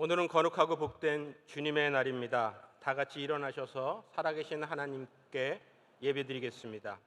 오늘은 거룩하고 복된 주님의 날입니다. 다 같이 일어나셔서 살아계신 하나님께 예배드리겠습니다.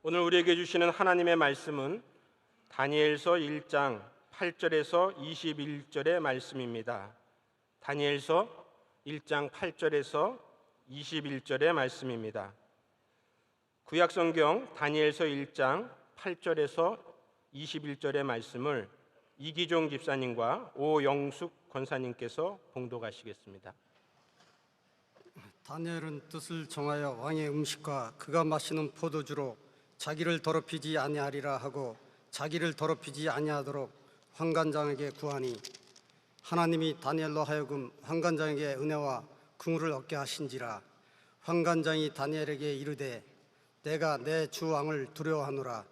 오늘 우리에게 주시는 하나님의 말씀은 다니엘서 1장 8절에서 21절의 말씀입니다. 다니엘서 1장 8절에서 21절의 말씀입니다. 구약성경 다니엘서 1장 8절에서 21절의 말씀을 이기종 집사님과 오영숙 권사님께서 봉독하시겠습니다. 다니엘은 뜻을 정하여 왕의 음식과 그가 마시는 포도주로 자기를 더럽히지 아니하리라 하고 자기를 더럽히지 아니하도록 환관장에게 구하니 하나님이 다니엘로 하여금 환관장에게 은혜와 긍휼을 얻게 하신지라. 환관장이 다니엘에게 이르되 내가 내 주 왕을 두려워하노라.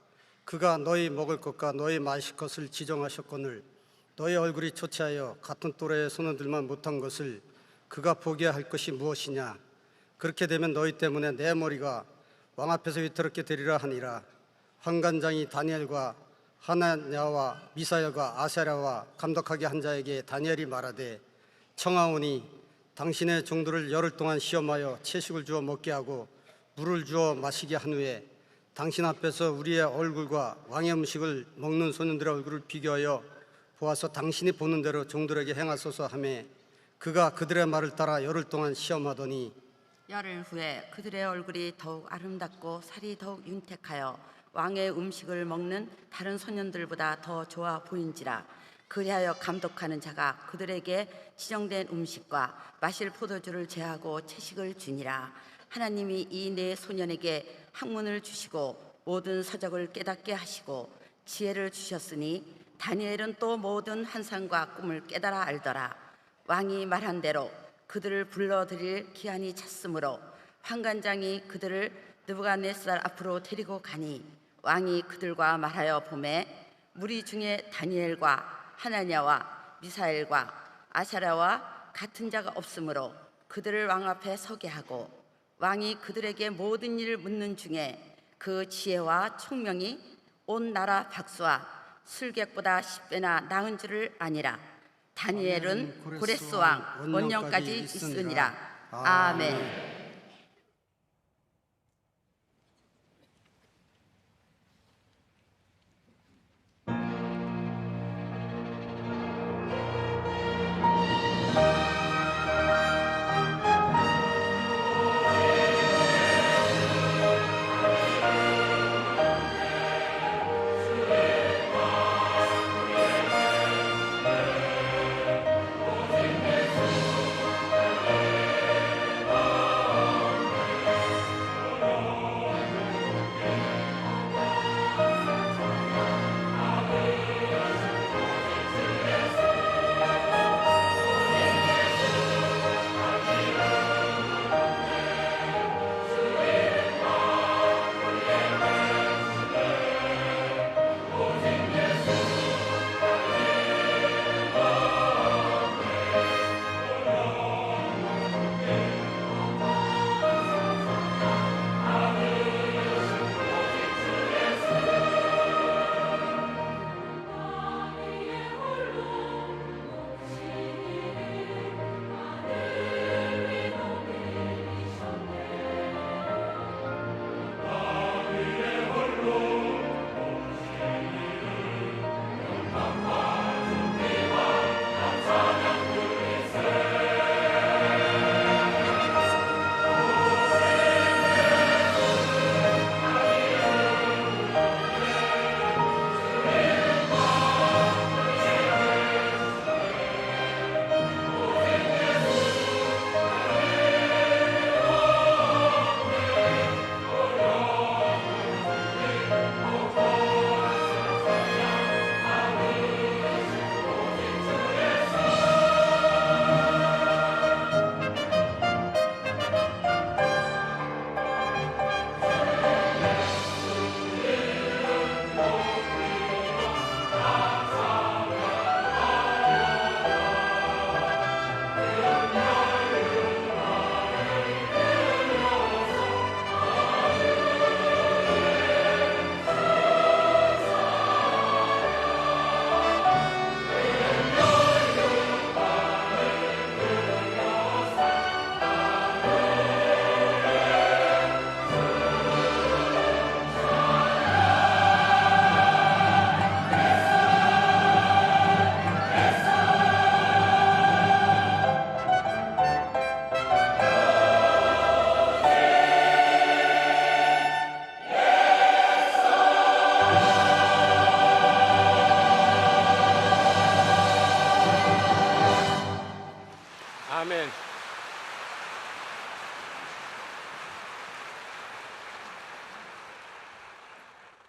그가 너희 먹을 것과 너희 마실 것을 지정하셨거늘 너희 얼굴이 초췌하여 같은 또래의 소년들만 못한 것을 그가 보게 할 것이 무엇이냐. 그렇게 되면 너희 때문에 내 머리가 왕 앞에서 위태롭게 되리라 하니라. 환관장이 다니엘과 하나냐와 미사엘과 아사랴와 감독하게 한 자에게 다니엘이 말하되 청하오니 당신의 종들을 열흘 동안 시험하여 채식을 주어 먹게 하고 물을 주어 마시게 한 후에 당신 앞에서 우리의 얼굴과 왕의 음식을 먹는 소년들의 얼굴을 비교하여 보아서 당신이 보는 대로 종들에게 행하소서 하매 그가 그들의 말을 따라 열흘 동안 시험하더니 열흘 후에 그들의 얼굴이 더욱 아름답고 살이 더욱 윤택하여 왕의 음식을 먹는 다른 소년들보다 더 좋아 보인지라. 그리하여 감독하는 자가 그들에게 지정된 음식과 마실 포도주를 제하고 채식을 주니라. 하나님이 이 네 소년에게 학문을 주시고 모든 서적을 깨닫게 하시고 지혜를 주셨으니 다니엘은 또 모든 환상과 꿈을 깨달아 알더라. 왕이 말한 대로 그들을 불러들일 기한이 찼으므로 환관장이 그들을 느부갓네살 앞으로 데리고 가니 왕이 그들과 말하여 보매 무리 중에 다니엘과 하나냐와 미사엘과 아사랴와 같은 자가 없으므로 그들을 왕 앞에 서게 하고 왕이 그들에게 모든 일을 묻는 중에 그 지혜와 총명이 온 나라 박수와 술객보다 10배나 나은 줄을 아니라. 다니엘은 고레스 왕 원년까지 있으니라. 아멘.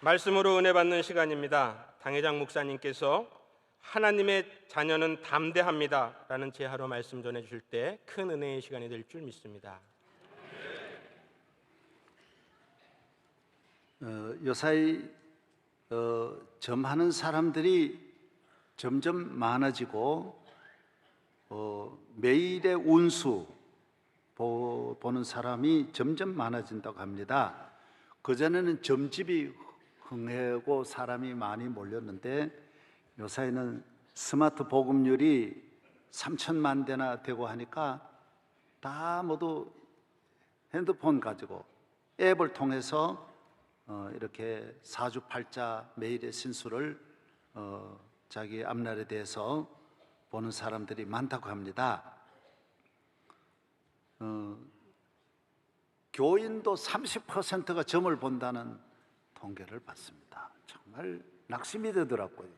말씀으로 은혜 받는 시간입니다. 당회장 목사님께서 하나님의 자녀는 담대합니다라는 제하로 말씀 전해 주실 때 큰 은혜의 시간이 될 줄 믿습니다. 요사이 점하는 사람들이 점점 많아지고 매일의 운수 보는 사람이 점점 많아진다고 합니다. 그전에는 점집이 흥하고 사람이 많이 몰렸는데 요사이는 스마트 복음률이 3천만 대나 되고 하니까 다 모두 핸드폰 가지고 앱을 통해서 이렇게 사주팔자 매일의 신수를 자기 앞날에 대해서 보는 사람들이 많다고 합니다. 교인도 30%가 점을 본다는 통계를 봤습니다. 정말 낙심이 되더라고요.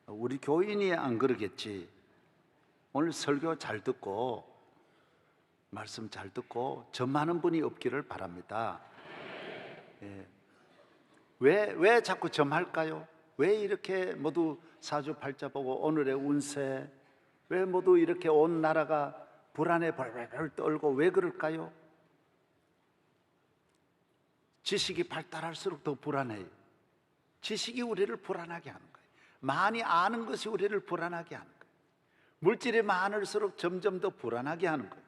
우리 교인이 안 그러겠지. 오늘 설교 잘 듣고 말씀 잘 듣고 점하는 분이 없기를 바랍니다. 예. 왜 자꾸 점할까요? 왜 이렇게 모두 사주팔자 보고 오늘의 운세, 왜 모두 이렇게 온 나라가 불안에 벌벌 떨고 왜 그럴까요? 지식이 발달할수록 더 불안해요. 지식이 우리를 불안하게 하는 거예요. 많이 아는 것이 우리를 불안하게 하는 거예요. 물질이 많을수록 점점 더 불안하게 하는 거예요.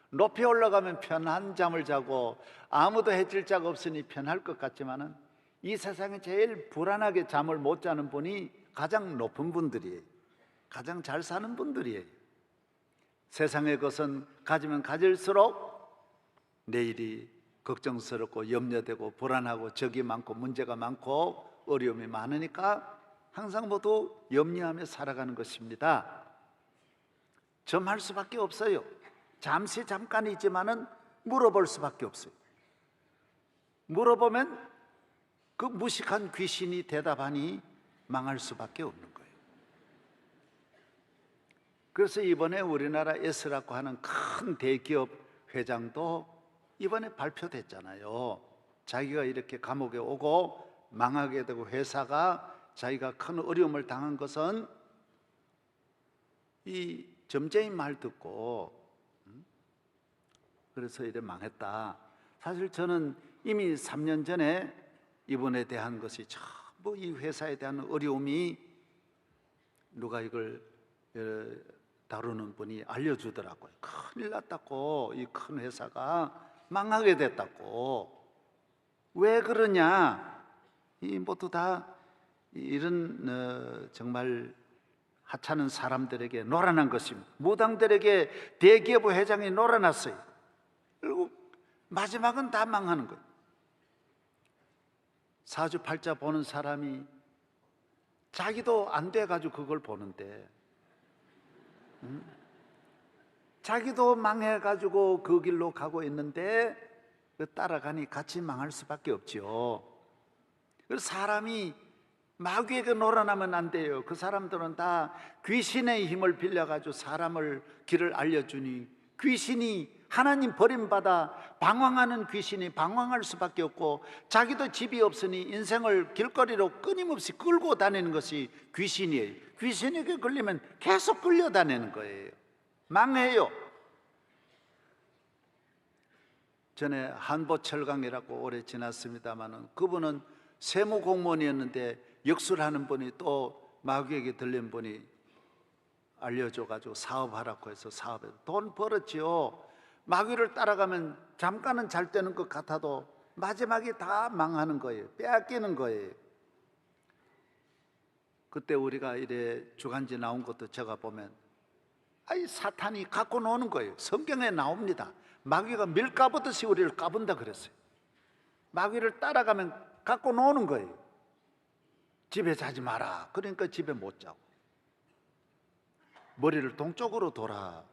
높이 올라가면 편한 잠을 자고 아무도 해칠 자가 없으니 편할 것 같지만은 이 세상에 제일 불안하게 잠을 못 자는 분이 가장 높은 분들이에요. 가장 잘 사는 분들이에요. 세상의 것은 가지면 가질수록 내일이 걱정스럽고 염려되고 불안하고 적이 많고 문제가 많고 어려움이 많으니까 항상 모두 염려하며 살아가는 것입니다. 점할 수밖에 없어요. 잠시 잠깐이지만은 물어볼 수밖에 없어요. 물어보면 그 무식한 귀신이 대답하니 망할 수밖에 없는 거예요. 그래서 이번에 우리나라 에스라고 하는 큰 대기업 회장도 이번에 발표됐잖아요. 자기가 이렇게 감옥에 오고 망하게 되고 회사가 자기가 큰 어려움을 당한 것은 이 점쟁이 말 듣고 그래서 이래 망했다. 사실 저는 이미 3년 전에 이분에 대한 것이 전부 이 회사에 대한 어려움이 누가 이걸 다루는 분이 알려주더라고요. 큰일 났다고, 이 큰 회사가 망하게 됐다고. 왜 그러냐? 이 모두 다 이런 정말 하찮은 사람들에게 노란한 것입니다. 무당들에게 대기업 회장이 노란났어요. 그리고 마지막은 다 망하는 거예요. 사주팔자 보는 사람이 자기도 안 돼가지고 그걸 보는데 자기도 망해가지고 그 길로 가고 있는데 따라가니 같이 망할 수밖에 없지요. 그래서 사람이 마귀에게 놀아나면 안 돼요. 그 사람들은 다 귀신의 힘을 빌려가지고 사람을 길을 알려주니 귀신이 하나님 버림받아 방황하는 귀신이 방황할 수밖에 없고 자기도 집이 없으니 인생을 길거리로 끊임없이 끌고 다니는 것이 귀신이에요. 귀신에게 걸리면 계속 끌려다니는 거예요. 망해요. 전에 한보철강이라고 오래 지났습니다마는 그분은 세무공무원이었는데 역술하는 분이 또 마귀에게 들린 분이 알려줘가지고 사업하라고 해서 사업에 돈 벌었지요. 마귀를 따라가면 잠깐은 잘 되는 것 같아도 마지막에 다 망하는 거예요. 빼앗기는 거예요. 그때 우리가 이래 주간지 나온 것도 제가 보면 아이 사탄이 갖고 노는 거예요. 성경에 나옵니다. 마귀가 밀 까보듯이 우리를 까본다 그랬어요. 마귀를 따라가면 갖고 노는 거예요. 집에 자지 마라. 그러니까 집에 못 자고 머리를 동쪽으로 돌아.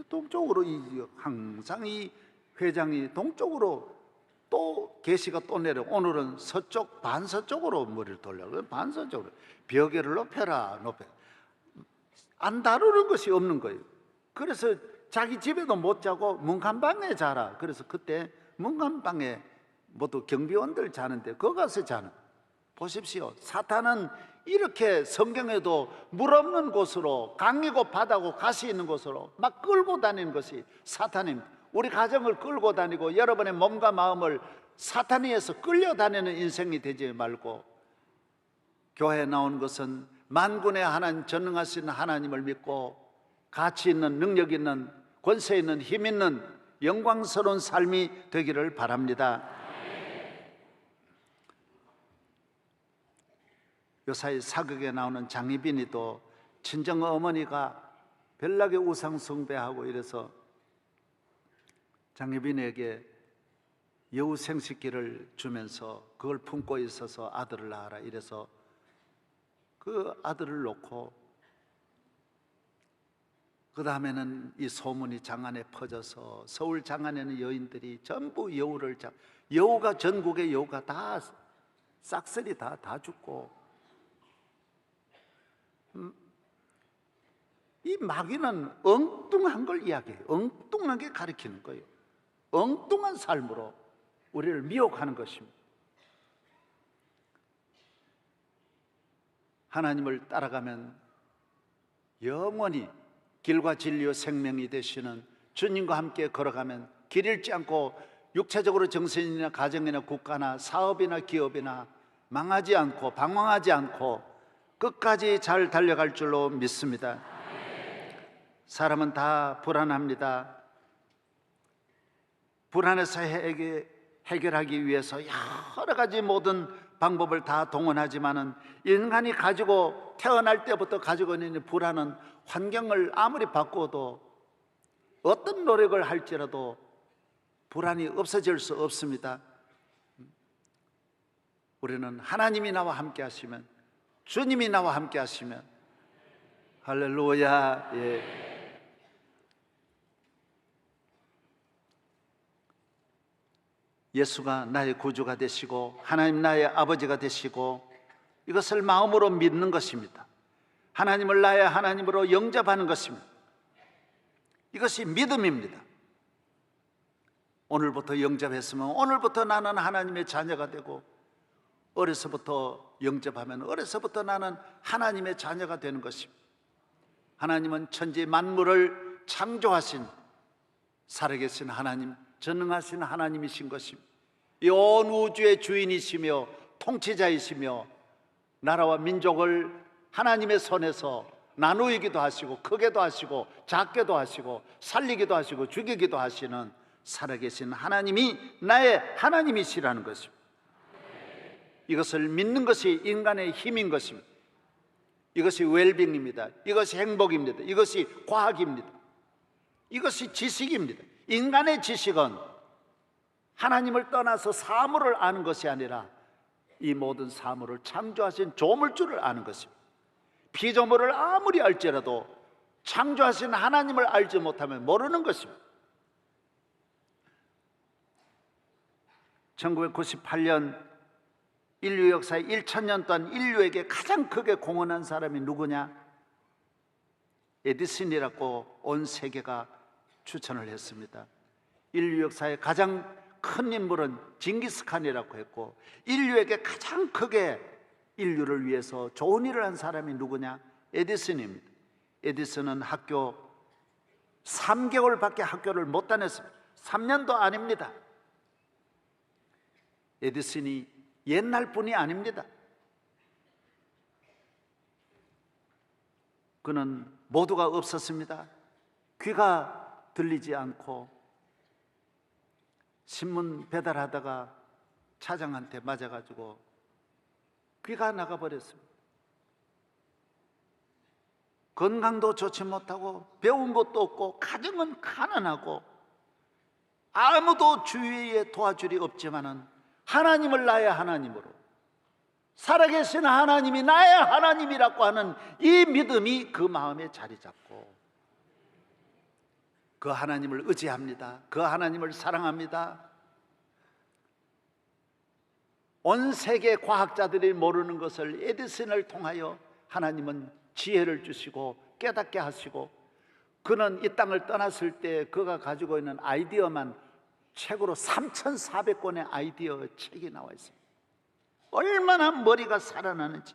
동쪽으로 항상 이 회장이 동쪽으로 또 계시가 또 내려. 오늘은 서쪽 반서쪽으로 머리를 돌려. 반서쪽으로 벽에를 높여라. 안 다루는 것이 없는 거예요. 그래서 자기 집에도 못 자고 문간방에 자라. 그래서 그때 문간방에 모두 경비원들 자는데 거기 가서 자는. 보십시오. 사탄은 이렇게 성경에도 물 없는 곳으로, 강이고 바다고 가시 있는 곳으로 막 끌고 다니는 것이 사탄입니다. 우리 가정을 끌고 다니고 여러분의 몸과 마음을 사탄에 의해서 끌려다니는 인생이 되지 말고, 교회에 나온 것은 만군의 하나님, 전능하신 하나님을 믿고 가치 있는, 능력 있는, 권세 있는, 힘 있는 영광스러운 삶이 되기를 바랍니다. 요사이 사극에 나오는 장희빈이도 친정 어머니가 별나게 우상 숭배하고 이래서 장희빈에게 여우 생식기를 주면서 그걸 품고 있어서 아들을 낳아라 이래서 그 아들을 놓고, 그 다음에는 이 소문이 장안에 퍼져서 서울 장안에는 여인들이 전부 여우가 전국의 여우가 다 싹쓸이 다 죽고, 이 마귀는 엉뚱한 걸 이야기해요. 엉뚱하게 가르치는 거예요. 엉뚱한 삶으로 우리를 미혹하는 것입니다. 하나님을 따라가면 영원히 길과 진리와 생명이 되시는 주님과 함께 걸어가면 길 잃지 않고 육체적으로 정신이나 가정이나 국가나 사업이나 기업이나 망하지 않고 방황하지 않고 끝까지 잘 달려갈 줄로 믿습니다. 사람은 다 불안합니다. 불안해서 해결하기 위해서 여러 가지 모든 방법을 다 동원하지만은 인간이 가지고 태어날 때부터 가지고 있는 불안은 환경을 아무리 바꿔도 어떤 노력을 할지라도 불안이 없어질 수 없습니다. 우리는 하나님이 나와 함께 하시면, 주님이 나와 함께 하시면, 할렐루야. 예. 예수가 나의 구주가 되시고 하나님 나의 아버지가 되시고, 이것을 마음으로 믿는 것입니다. 하나님을 나의 하나님으로 영접하는 것입니다. 이것이 믿음입니다. 오늘부터 영접했으면 오늘부터 나는 하나님의 자녀가 되고, 어려서부터 영접하면 어려서부터 나는 하나님의 자녀가 되는 것입니다. 하나님은 천지 만물을 창조하신 살아계신 하나님, 전능하신 하나님이신 것입니다. 이 온 우주의 주인이시며 통치자이시며 나라와 민족을 하나님의 손에서 나누기도 하시고 크게도 하시고 작게도 하시고 살리기도 하시고 죽이기도 하시는 살아계신 하나님이 나의 하나님이시라는 것입니다. 이것을 믿는 것이 인간의 힘인 것입니다. 이것이 웰빙입니다. 이것이 행복입니다. 이것이 과학입니다. 이것이 지식입니다. 인간의 지식은 하나님을 떠나서 사물을 아는 것이 아니라 이 모든 사물을 창조하신 조물주를 아는 것입니다. 피조물을 아무리 알지라도 창조하신 하나님을 알지 못하면 모르는 것입니다. 1998년 인류 역사의 1000년 동안 인류에게 가장 크게 공헌한 사람이 누구냐? 에디슨이라고 온 세계가 추천을 했습니다. 인류 역사의 가장 큰 인물은 징기스칸이라고 했고, 인류에게 가장 크게 인류를 위해서 좋은 일을 한 사람이 누구냐? 에디슨입니다. 에디슨은 학교 3개월밖에 학교를 못 다녔습니다. 3년도 아닙니다. 에디슨이 옛날 분이 아닙니다. 그는 모두가 없었습니다. 귀가 들리지 않고 신문 배달하다가 차장한테 맞아가지고 귀가 나가버렸습니다. 건강도 좋지 못하고 배운 것도 없고 가정은 가난하고 아무도 주위에 도와줄이 없지만은 하나님을 나의 하나님으로, 살아계신 하나님이 나의 하나님이라고 하는 이 믿음이 그 마음에 자리 잡고 그 하나님을 의지합니다. 그 하나님을 사랑합니다. 온 세계 과학자들이 모르는 것을 에디슨을 통하여 하나님은 지혜를 주시고 깨닫게 하시고, 그는 이 땅을 떠났을 때 그가 가지고 있는 아이디어만 책으로 3,400권의 아이디어 책이 나와 있습니다. 얼마나 머리가 살아나는지.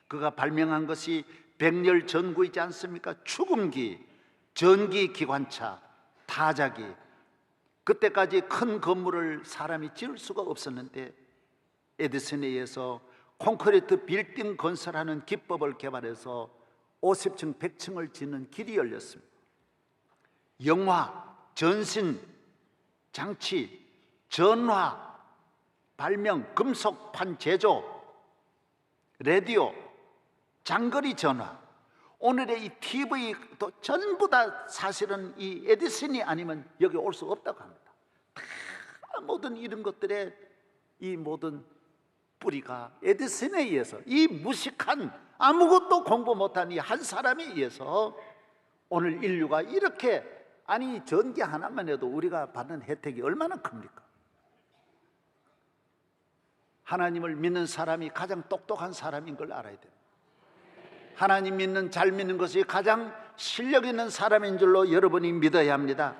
그가 발명한 것이 백렬 전구이지 않습니까? 축음기, 전기 기관차, 타자기. 그때까지 큰 건물을 사람이 지을 수가 없었는데 에디슨에 의해서 콘크리트 빌딩 건설하는 기법을 개발해서 50층, 100층을 짓는 길이 열렸습니다. 영화, 전신, 장치, 전화, 발명, 금속판 제조, 라디오, 장거리 전화, 오늘의 이 TV도 전부 다 사실은 이 에디슨이 아니면 여기 올 수 없다고 합니다. 다 모든 이런 것들의 이 모든 뿌리가 에디슨에 의해서, 이 무식한 아무것도 공부 못한 이 한 사람에 의해서 오늘 인류가 이렇게, 아니 전기 하나만 해도 우리가 받는 혜택이 얼마나 큽니까? 하나님을 믿는 사람이 가장 똑똑한 사람인 걸 알아야 돼요. 하나님 믿는, 잘 믿는 것이 가장 실력 있는 사람인 줄로 여러분이 믿어야 합니다.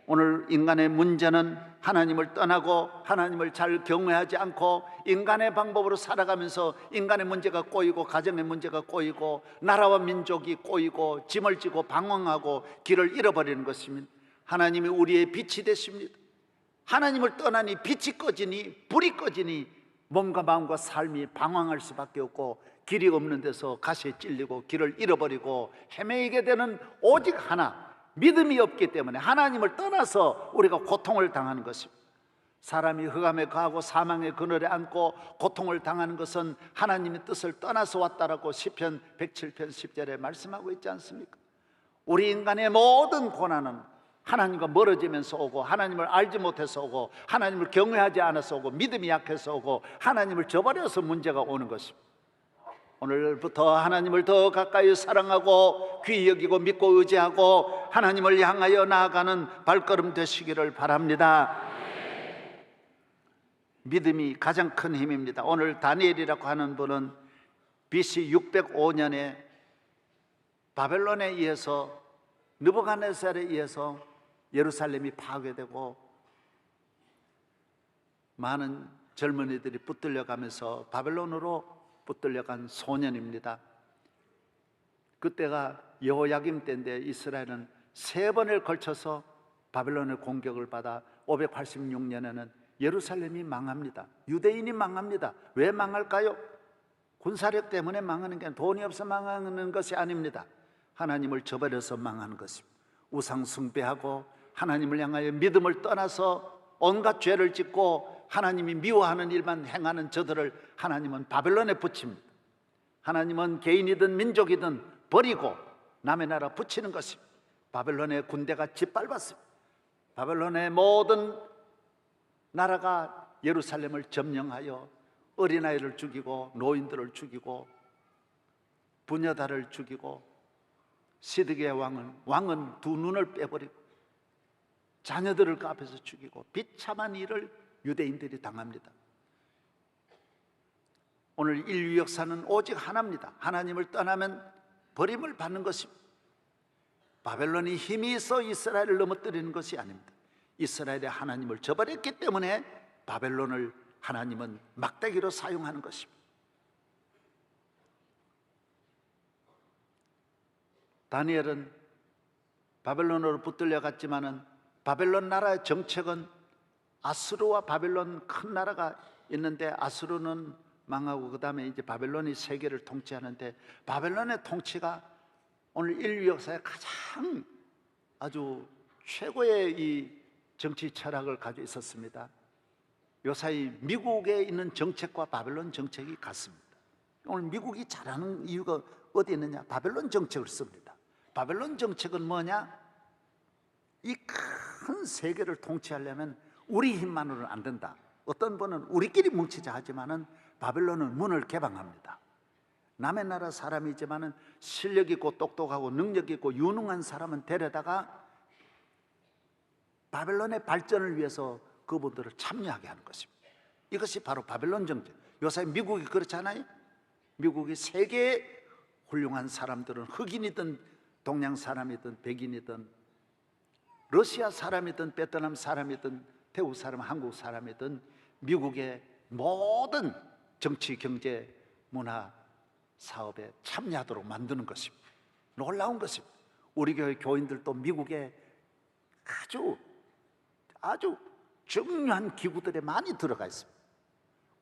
오늘 인간의 문제는 하나님을 떠나고 하나님을 잘 경외하지 않고 인간의 방법으로 살아가면서 인간의 문제가 꼬이고 가정의 문제가 꼬이고 나라와 민족이 꼬이고 짐을 지고 방황하고 길을 잃어버리는 것입니다. 하나님이 우리의 빛이 되십니다. 하나님을 떠나니 빛이 꺼지니 불이 꺼지니 몸과 마음과 삶이 방황할 수밖에 없고 길이 없는 데서 가시에 찔리고 길을 잃어버리고 헤매이게 되는 오직 하나, 믿음이 없기 때문에 하나님을 떠나서 우리가 고통을 당하는 것입니다. 사람이 흑암에 거하고 사망의 그늘에 앉고 고통을 당하는 것은 하나님의 뜻을 떠나서 왔다라고 시편 107편 10절에 말씀하고 있지 않습니까? 우리 인간의 모든 고난은 하나님과 멀어지면서 오고 하나님을 알지 못해서 오고 하나님을 경외하지 않아서 오고 믿음이 약해서 오고 하나님을 저버려서 문제가 오는 것입니다. 오늘부터 하나님을 더 가까이 사랑하고 귀히 여기고 믿고 의지하고 하나님을 향하여 나아가는 발걸음 되시기를 바랍니다. 믿음이 가장 큰 힘입니다. 오늘 다니엘이라고 하는 분은 BC 605년에 바벨론에 의해서, 느부갓네살에 의해서 예루살렘이 파괴되고 많은 젊은이들이 붙들려가면서 바벨론으로 붙들려간 소년입니다. 그때가 여호야김 때인데 이스라엘은 3번을 걸쳐서 바벨론의 공격을 받아 586년에는 예루살렘이 망합니다. 유대인이 망합니다. 왜 망할까요? 군사력 때문에 망하는 게 아니라 돈이 없어 망하는 것이 아닙니다. 하나님을 저버려서 망하는 것입니다. 우상 숭배하고 하나님을 향하여 믿음을 떠나서 온갖 죄를 짓고 하나님이 미워하는 일만 행하는 저들을 하나님은 바벨론에 붙입니다. 하나님은 개인이든 민족이든 버리고 남의 나라 붙이는 것입니다. 바벨론의 군대가 짓밟았습니다. 바벨론의 모든 나라가 예루살렘을 점령하여 어린아이를 죽이고 노인들을 죽이고 부녀다를 죽이고 시드기의 왕은 2눈을 빼버리고 자녀들을 그 앞에서 죽이고 비참한 일을 유대인들이 당합니다. 오늘 인류 역사는 오직 하나입니다. 하나님을 떠나면 버림을 받는 것입니다. 바벨론이 힘이 있어 이스라엘을 넘어뜨리는 것이 아닙니다. 이스라엘의 하나님을 저버렸기 때문에 바벨론을 하나님은 막대기로 사용하는 것입니다. 다니엘은 바벨론으로 붙들려 갔지만은 바벨론 나라의 정책은 아수르와 바벨론 큰 나라가 있는데 아수르는 망하고 그 다음에 이제 바벨론이 세계를 통치하는데 바벨론의 통치가 오늘 인류 역사에 가장 아주 최고의 이 정치 철학을 가지고 있었습니다. 요사이 미국에 있는 정책과 바벨론 정책이 같습니다. 오늘 미국이 잘하는 이유가 어디 있느냐? 바벨론 정책을 씁니다. 바벨론 정책은 뭐냐? 이 큰 세계를 통치하려면 우리 힘만으로는 안 된다. 어떤 분은 우리끼리 뭉치자 하지만은 바벨론은 문을 개방합니다. 남의 나라 사람이지만은 실력 있고 똑똑하고 능력 있고 유능한 사람은 데려다가 바벨론의 발전을 위해서 그분들을 참여하게 하는 것입니다. 이것이 바로 바벨론 정책. 요새 미국이 그렇잖아요. 미국이 세계의 훌륭한 사람들은 흑인이든 동양 사람이든 백인이든 러시아 사람이든 베트남 사람이든 태국 사람, 한국 사람이든 미국의 모든 정치, 경제, 문화, 사업에 참여하도록 만드는 것입니다. 놀라운 것입니다. 우리 교회 교인들도 미국에 아주 중요한 기구들에 많이 들어가 있습니다.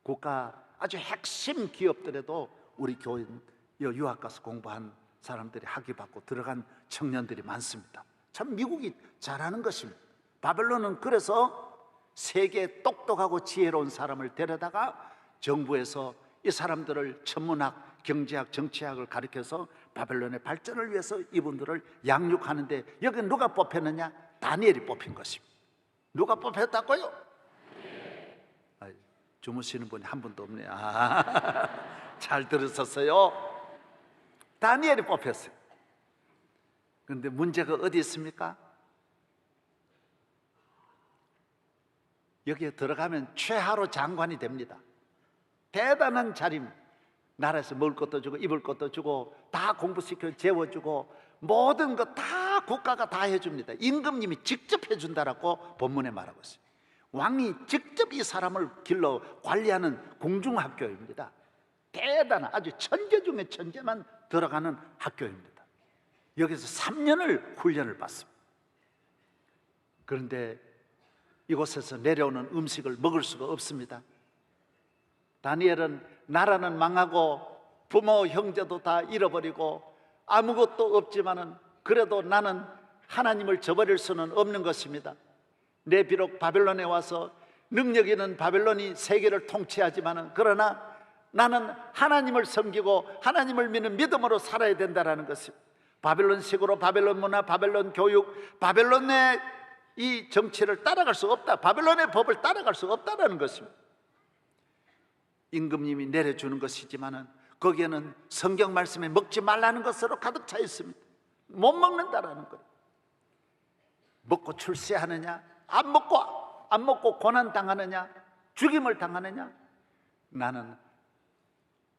국가 아주 핵심 기업들에도 우리 교인 유학 가서 공부한 사람들이 학위 받고 들어간 청년들이 많습니다. 참 미국이 잘하는 것입니다. 바벨론은 그래서 세계 똑똑하고 지혜로운 사람을 데려다가 정부에서 이 사람들을 천문학, 경제학, 정치학을 가르쳐서 바벨론의 발전을 위해서 이분들을 양육하는데, 여기 누가 뽑혔느냐? 다니엘이 뽑힌 것입니다. 누가 뽑혔다고요? 주무시는 분이 한 분도 없네요. 잘 들으셨어요? 다니엘이 뽑혔어요. 그런데 문제가 어디 있습니까? 여기에 들어가면 최하로 장관이 됩니다. 대단한 자리입니다. 나라에서 먹을 것도 주고 입을 것도 주고 다 공부시켜 재워주고 모든 것 다 국가가 다 해줍니다. 임금님이 직접 해준다라고 본문에 말하고 있어요. 왕이 직접 이 사람을 길러 관리하는 공중학교입니다. 대단한 아주 천재 중에 천재만 들어가는 학교입니다. 여기서 3년을 훈련을 받습니다. 그런데 이곳에서 내려오는 음식을 먹을 수가 없습니다. 다니엘은 나라는 망하고 부모 형제도 다 잃어버리고 아무것도 없지만은 그래도 나는 하나님을 저버릴 수는 없는 것입니다. 내 비록 바벨론에 와서 능력 있는 바벨론이 세계를 통치하지만은 그러나 나는 하나님을 섬기고 하나님을 믿는 믿음으로 살아야 된다라는 것입니다. 바벨론식으로 바벨론 문화, 바벨론 교육, 바벨론의 이 정치를 따라갈 수 없다, 바벨론의 법을 따라갈 수 없다라는 것입니다. 임금님이 내려주는 것이지만은 거기에는 성경 말씀에 먹지 말라는 것으로 가득 차 있습니다. 못 먹는다라는 거예요. 먹고 출세하느냐, 안 먹고 고난 당하느냐, 죽임을 당하느냐. 나는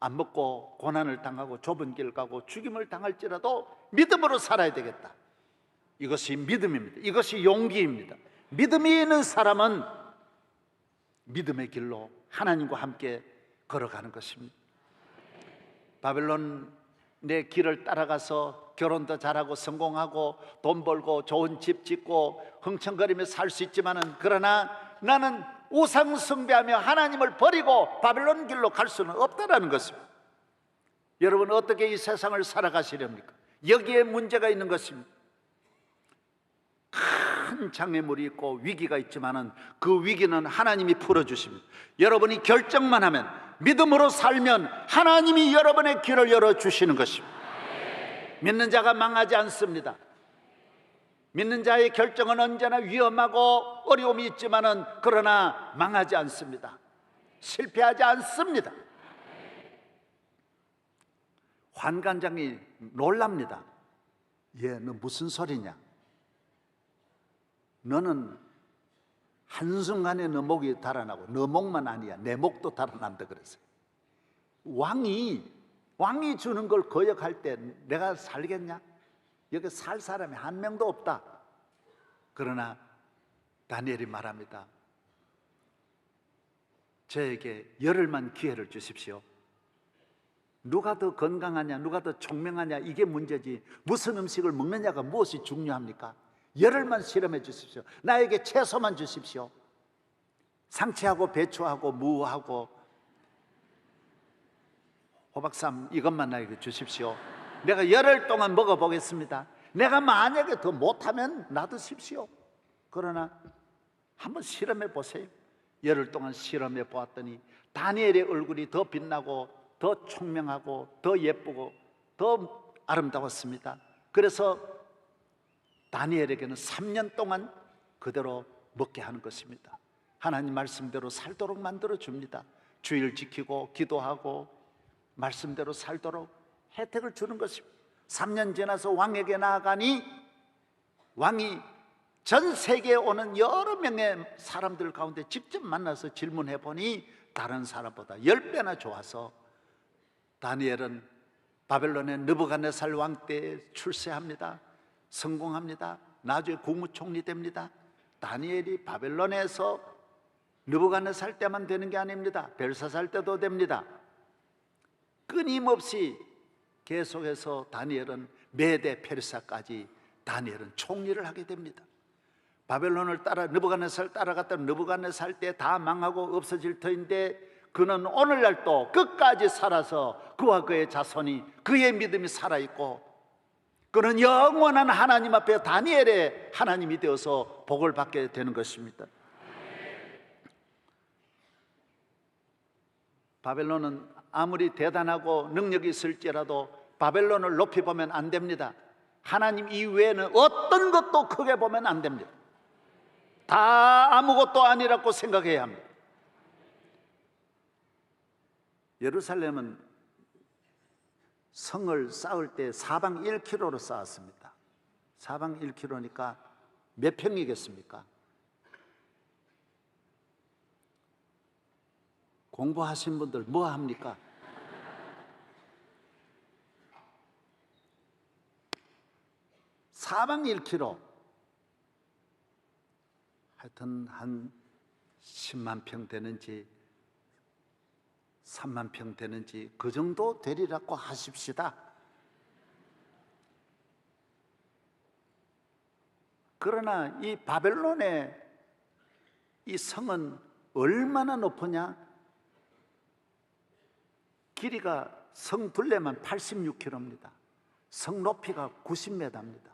안 먹고 고난을 당하고 좁은 길 가고 죽임을 당할지라도 믿음으로 살아야 되겠다. 이것이 믿음입니다. 이것이 용기입니다. 믿음이 있는 사람은 믿음의 길로 하나님과 함께 걸어가는 것입니다. 바벨론의 길을 따라가서 결혼도 잘하고 성공하고 돈 벌고 좋은 집 짓고 흥청거리며 살 수 있지만은 그러나 나는 우상 숭배하며 하나님을 버리고 바벨론 길로 갈 수는 없다라는 것입니다. 여러분 어떻게 이 세상을 살아가시렵니까? 여기에 문제가 있는 것입니다. 큰 장애물이 있고 위기가 있지만은 그 위기는 하나님이 풀어주십니다. 여러분이 결정만 하면, 믿음으로 살면 하나님이 여러분의 길을 열어주시는 것입니다. 믿는 자가 망하지 않습니다. 믿는 자의 결정은 언제나 위험하고 어려움이 있지만은 그러나 망하지 않습니다. 실패하지 않습니다. 환관장이 놀랍니다. 너 무슨 소리냐? 너는 한순간에 너 목이 달아나고 너 목만 아니야, 내 목도 달아난다 그랬어요. 왕이 주는 걸 거역할 때 내가 살겠냐? 여기 살 사람이 한 명도 없다. 그러나 다니엘이 말합니다. 저에게 열흘만 기회를 주십시오. 누가 더 건강하냐, 누가 더 총명하냐, 이게 문제지 무슨 음식을 먹느냐가 무엇이 중요합니까? 열흘만 실험해 주십시오. 나에게 채소만 주십시오. 상추하고 배추하고 무하고 호박쌈 이것만 나에게 주십시오. 내가 열흘 동안 먹어보겠습니다. 내가 만약에 더 못하면 놔두십시오. 그러나 한번 실험해 보세요. 열흘 동안 실험해 보았더니 다니엘의 얼굴이 더 빛나고 더 총명하고 더 예쁘고 더 아름다웠습니다. 그래서 다니엘에게는 3년 동안 그대로 먹게 하는 것입니다. 하나님 말씀대로 살도록 만들어 줍니다. 주일 지키고 기도하고 말씀대로 살도록 혜택을 주는 것입니다. 3년 지나서 왕에게 나아가니 왕이 전 세계에 오는 여러 명의 사람들 가운데 직접 만나서 질문해 보니 다른 사람보다 10배나 좋아서 다니엘은 바벨론의 느부갓네살 왕 때에 출세합니다. 성공합니다. 나중에 국무총리 됩니다. 다니엘이 바벨론에서 느부갓네살 때만 되는 게 아닙니다. 벨사살 때도 됩니다. 끊임없이 계속해서 다니엘은 메대 페르사까지 다니엘은 총리를 하게 됩니다. 바벨론을 따라 느부갓네살 따라갔다 느부갓네살 때 다 망하고 없어질 터인데 그는 오늘날 또 끝까지 살아서 그와 그의 자손이 그의 믿음이 살아있고 그는 영원한 하나님 앞에 다니엘의 하나님이 되어서 복을 받게 되는 것입니다. 바벨론은 아무리 대단하고 능력이 있을지라도 바벨론을 높이 보면 안 됩니다. 하나님 이외에는 어떤 것도 크게 보면 안 됩니다. 다 아무것도 아니라고 생각해야 합니다. 예루살렘은 성을 쌓을 때 사방 1km로 쌓았습니다. 사방 1km니까 몇 평이겠습니까? 공부하신 분들 뭐 합니까? 사방 1km, 하여튼 한 10만 평 되는지 3만 평 되는지 그 정도 되리라고 하십시다. 그러나 이 바벨론의 이 성은 얼마나 높으냐? 길이가 성 둘레만 86km입니다. 성 높이가 90m입니다.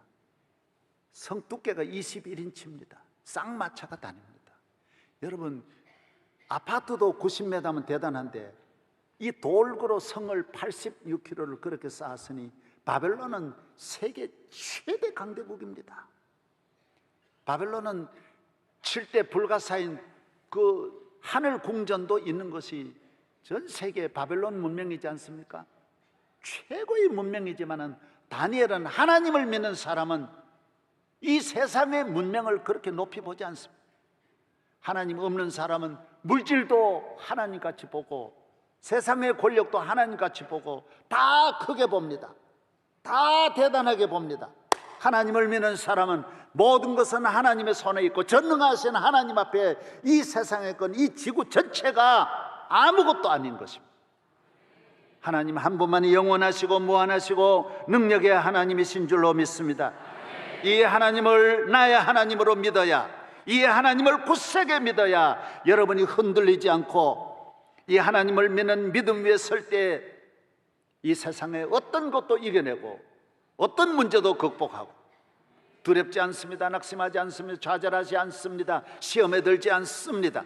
성 두께가 21인치입니다. 쌍마차가 다닙니다. 여러분, 아파트도 90m면 대단한데 이 돌고로 성을 86km를 그렇게 쌓았으니 바벨론은 세계 최대 강대국입니다. 바벨론은 7대 불가사인 그 하늘 궁전도 있는 것이 전 세계 바벨론 문명이지 않습니까? 최고의 문명이지만은 다니엘은 하나님을 믿는 사람은 이 세상의 문명을 그렇게 높이 보지 않습니다. 하나님 없는 사람은 물질도 하나님같이 보고 세상의 권력도 하나님같이 보고 다 크게 봅니다. 다 대단하게 봅니다. 하나님을 믿는 사람은 모든 것은 하나님의 손에 있고 전능하신 하나님 앞에 이 세상의 건 이 지구 전체가 아무것도 아닌 것입니다. 하나님 한 분만이 영원하시고 무한하시고 능력의 하나님이신 줄로 믿습니다. 이 하나님을 나의 하나님으로 믿어야, 이 하나님을 굳세게 믿어야 여러분이 흔들리지 않고 이 하나님을 믿는 믿음 위에 설 때 이 세상의 어떤 것도 이겨내고 어떤 문제도 극복하고 두렵지 않습니다. 낙심하지 않습니다. 좌절하지 않습니다. 시험에 들지 않습니다.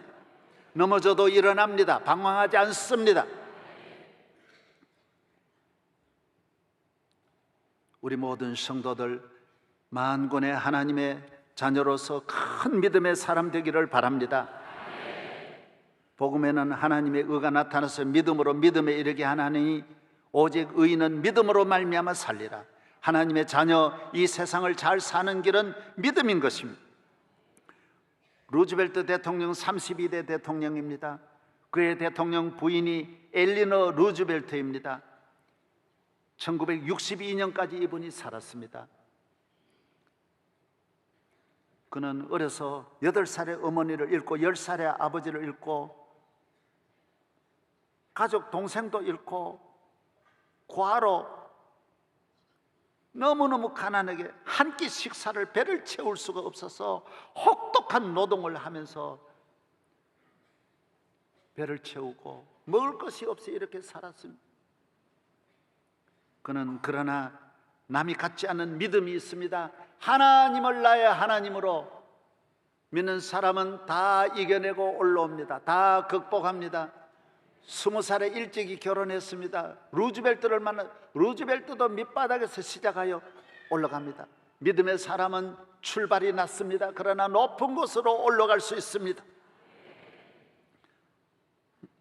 넘어져도 일어납니다. 방황하지 않습니다. 우리 모든 성도들 만군의 하나님의 자녀로서 큰 믿음의 사람 되기를 바랍니다. 복음에는 하나님의 의가 나타나서 믿음으로 믿음에 이르게 하나니 오직 의인은 믿음으로 말미암아 살리라. 하나님의 자녀 이 세상을 잘 사는 길은 믿음인 것입니다. 루즈벨트 대통령 32대 대통령입니다. 그의 대통령 부인이 엘리너 루즈벨트입니다. 1962년까지 이분이 살았습니다. 그는 어려서 8살의 어머니를 잃고 10살의 아버지를 잃고 가족 동생도 잃고 과로 너무너무 가난하게 한 끼 식사를 배를 채울 수가 없어서 혹독한 노동을 하면서 배를 채우고 먹을 것이 없이 이렇게 살았습니다. 그는 그러나 남이 갖지 않은 믿음이 있습니다. 하나님을 나의 하나님으로 믿는 사람은 다 이겨내고 올라옵니다. 다 극복합니다. 20살에 일찍이 결혼했습니다. 루즈벨트를 만나 루즈벨트도 밑바닥에서 시작하여 올라갑니다. 믿음의 사람은 출발이 낮습니다. 그러나 높은 곳으로 올라갈 수 있습니다.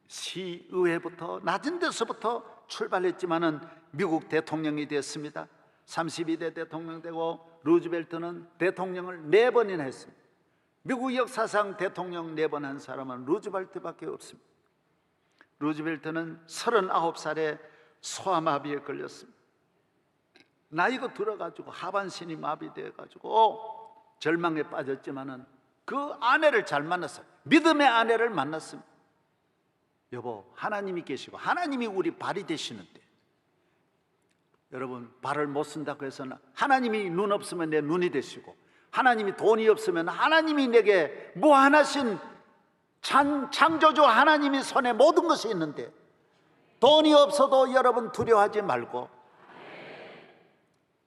시의회부터 낮은 데서부터 출발했지만은 미국 대통령이 됐습니다. 32대 대통령 되고 루즈벨트는 대통령을 4번이나 했습니다. 미국 역사상 대통령 4번 한 사람은 루즈벨트밖에 없습니다. 루즈벨트는 39살에 소아마비에 걸렸습니다. 나이가 들어가지고 하반신이 마비되어가지고 절망에 빠졌지만은 그 아내를 잘 만났어요. 믿음의 아내를 만났습니다. 여보, 하나님이 계시고 하나님이 우리 발이 되시는데, 여러분, 발을 못 쓴다고 해서는 하나님이 눈 없으면 내 눈이 되시고, 하나님이 돈이 없으면 하나님이 내게 무한하신 창조주 하나님이 손에 모든 것이 있는데, 돈이 없어도 여러분 두려워하지 말고,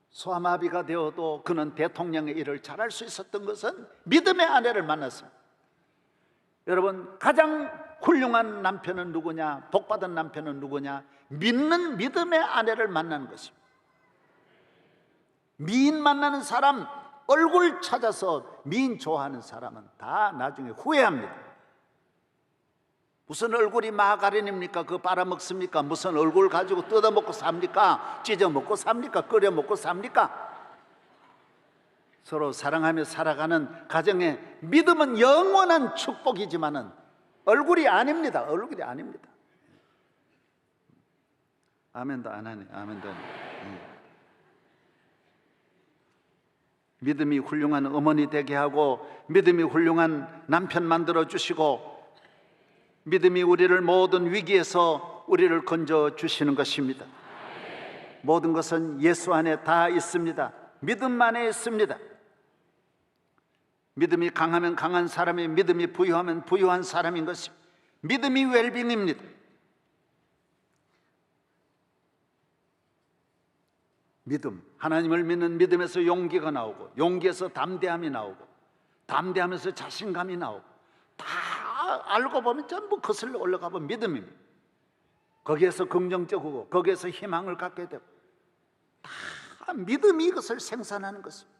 소아마비가 되어도 그는 대통령의 일을 잘할 수 있었던 것은 믿음의 아내를 만났습니다. 여러분, 가장 훌륭한 남편은 누구냐? 복받은 남편은 누구냐? 믿는 믿음의 아내를 만나는 것입니다. 미인 만나는 사람, 얼굴 찾아서 미인 좋아하는 사람은 다 나중에 후회합니다. 무슨 얼굴이 마가린입니까? 그거 빨아먹습니까? 무슨 얼굴 가지고 뜯어먹고 삽니까? 찢어먹고 삽니까? 끓여먹고 삽니까? 서로 사랑하며 살아가는 가정에 믿음은 영원한 축복이지만은 얼굴이 아닙니다. 얼굴이 아닙니다. 아멘도 안 하네. 아멘도 안 하네. 믿음이 훌륭한 어머니 되게 하고, 믿음이 훌륭한 남편 만들어 주시고, 믿음이 우리를 모든 위기에서 우리를 건져 주시는 것입니다. 모든 것은 예수 안에 다 있습니다. 믿음 안에 있습니다. 믿음이 강하면 강한 사람이, 믿음이 부유하면 부유한 사람인 것입니다. 믿음이 웰빙입니다. 믿음, 하나님을 믿는 믿음에서 용기가 나오고, 용기에서 담대함이 나오고, 담대하면서 자신감이 나오고, 다 알고 보면 전부 거슬러 올라가 보면 믿음입니다. 거기에서 긍정적이고, 거기에서 희망을 갖게 되고, 다 믿음이 이것을 생산하는 것입니다.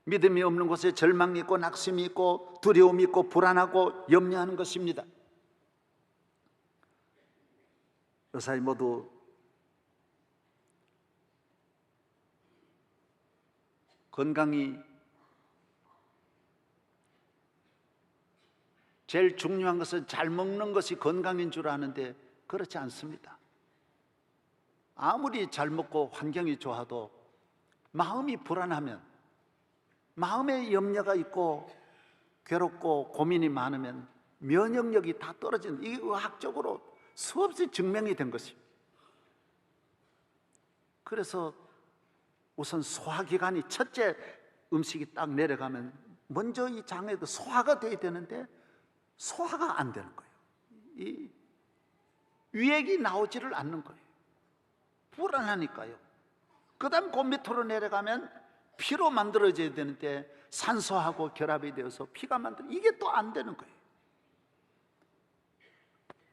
믿음이 없는 곳에 절망이 있고, 낙심이 있고, 두려움이 있고, 불안하고, 염려하는 것입니다. 요사이 모두 건강이 제일 중요한 것은 잘 먹는 것이 건강인 줄 아는데 그렇지 않습니다. 아무리 잘 먹고 환경이 좋아도 마음이 불안하면, 마음에 염려가 있고 괴롭고 고민이 많으면 면역력이 다 떨어지는, 이게 의학적으로 수없이 증명이 된 것입니다. 그래서 우선 소화기관이, 첫째 음식이 딱 내려가면 먼저 이 장에 소화가 돼야 되는데 소화가 안 되는 거예요. 이 유액이 나오지를 않는 거예요. 불안하니까요. 그 다음 그 밑으로 내려가면 피로 만들어져야 되는데 산소하고 결합이 되어서 피가 이게 또 안 되는 거예요.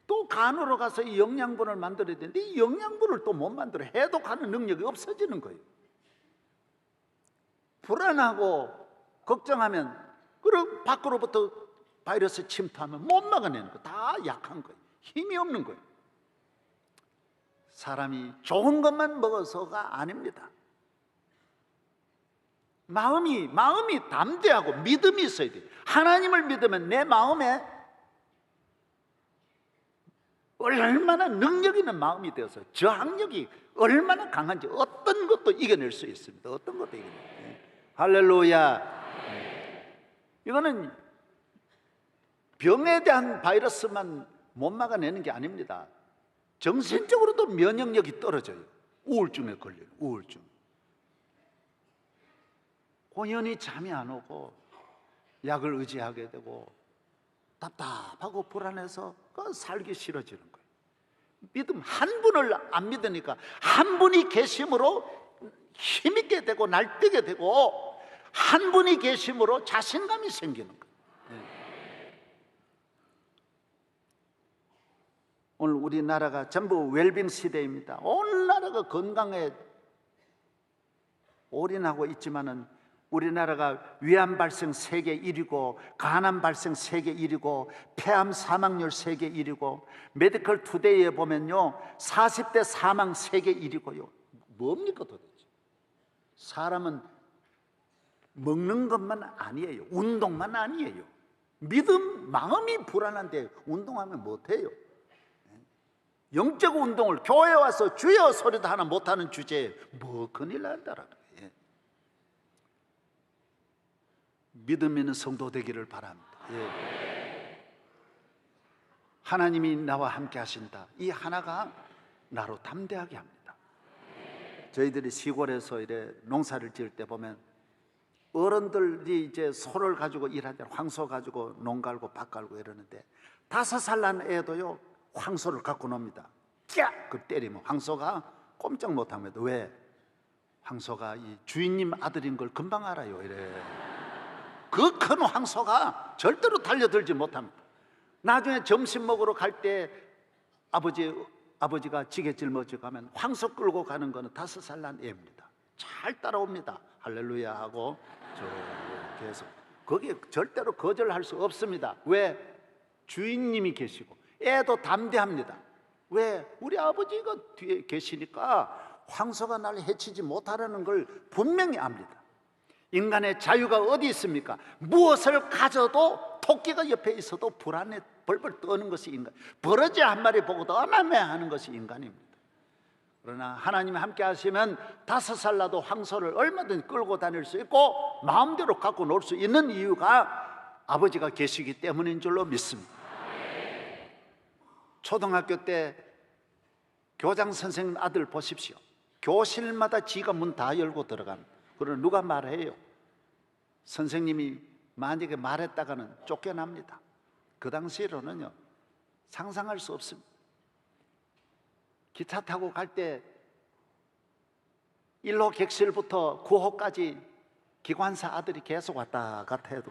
또 간으로 가서 이 영양분을 만들어야 되는데 이 영양분을 또 못 만들어, 해독하는 능력이 없어지는 거예요. 불안하고 걱정하면, 그리고 밖으로부터 바이러스 침투하면 못 막아내는 거, 다 약한 거예요. 힘이 없는 거예요. 사람이 좋은 것만 먹어서가 아닙니다. 마음이 담대하고 믿음이 있어야 돼요. 하나님을 믿으면 내 마음에 얼마나 능력 있는 마음이 되어서 저항력이 얼마나 강한지 어떤 것도 이겨낼 수 있습니다. 어떤 것도 이겨낼 수 있습니다. 할렐루야. 이거는 병에 대한 바이러스만 못 막아내는 게 아닙니다. 정신적으로도 면역력이 떨어져요. 우울증에 걸려요. 우울증. 혼연히 잠이 안 오고 약을 의지하게 되고 답답하고 불안해서 살기 싫어지는 거예요. 믿음, 한 분을 안 믿으니까 한 분이 계심으로 힘있게 되고 날뛰게 되고, 한 분이 계심으로 자신감이 생기는 거예요. 오늘 우리나라가 전부 웰빙 시대입니다. 온 나라가 건강에 올인하고 있지만은 우리나라가 위암 발생 세계 1위고, 간암 발생 세계 1위고, 폐암 사망률 세계 1위고, 메디컬 투데이에 보면요 40대 사망 세계 1위고요. 뭡니까 도대체? 사람은 먹는 것만 아니에요. 운동만 아니에요. 믿음, 마음이 불안한데 운동하면 못해요. 영적 운동을 교회에 와서 주여 소리도 하나 못하는 주제에 뭐 큰일 난다라는 거예요. 믿음 있는 성도 되기를 바랍니다. 예. 하나님이 나와 함께 하신다. 이 하나가 나로 담대하게 합니다. 저희들이 시골에서 이래 농사를 지을 때 보면 어른들이 이제 소를 가지고 일하잖아요. 황소 가지고 농 갈고 밭 갈고 이러는데 5살 난 애도요 황소를 갖고 놉니다. 깍! 그 때리면 황소가 꼼짝 못합니다. 왜? 황소가 이 주인님 아들인 걸 금방 알아요. 이래. 그 큰 황소가 절대로 달려들지 못합니다. 나중에 점심 먹으러 갈 때 아버지가 지게 짊어지고 가면 황소 끌고 가는 거는 5살 난 애입니다. 잘 따라옵니다. 할렐루야 하고 계속 거기에 절대로 거절할 수 없습니다. 왜? 주인님이 계시고 애도 담대합니다. 왜? 우리 아버지가 뒤에 계시니까 황소가 날 해치지 못하라는 걸 분명히 압니다. 인간의 자유가 어디 있습니까? 무엇을 가져도 토끼가 옆에 있어도 불안에 벌벌 떠는 것이 인간. 버러지 한 마리 보고도 어마어마하는 것이 인간입니다. 그러나 하나님이 함께 하시면 5살 나도 황소를 얼마든지 끌고 다닐 수 있고 마음대로 갖고 놀 수 있는 이유가 아버지가 계시기 때문인 줄로 믿습니다. 초등학교 때 교장 선생님 아들 보십시오. 교실마다 지가 문 다 열고 들어갑니다. 그러나 누가 말해요? 선생님이 만약에 말했다가는 쫓겨납니다. 그 당시로는요 상상할 수 없습니다. 기차 타고 갈 때 1호 객실부터 9호까지 기관사 아들이 계속 왔다 갔다 해도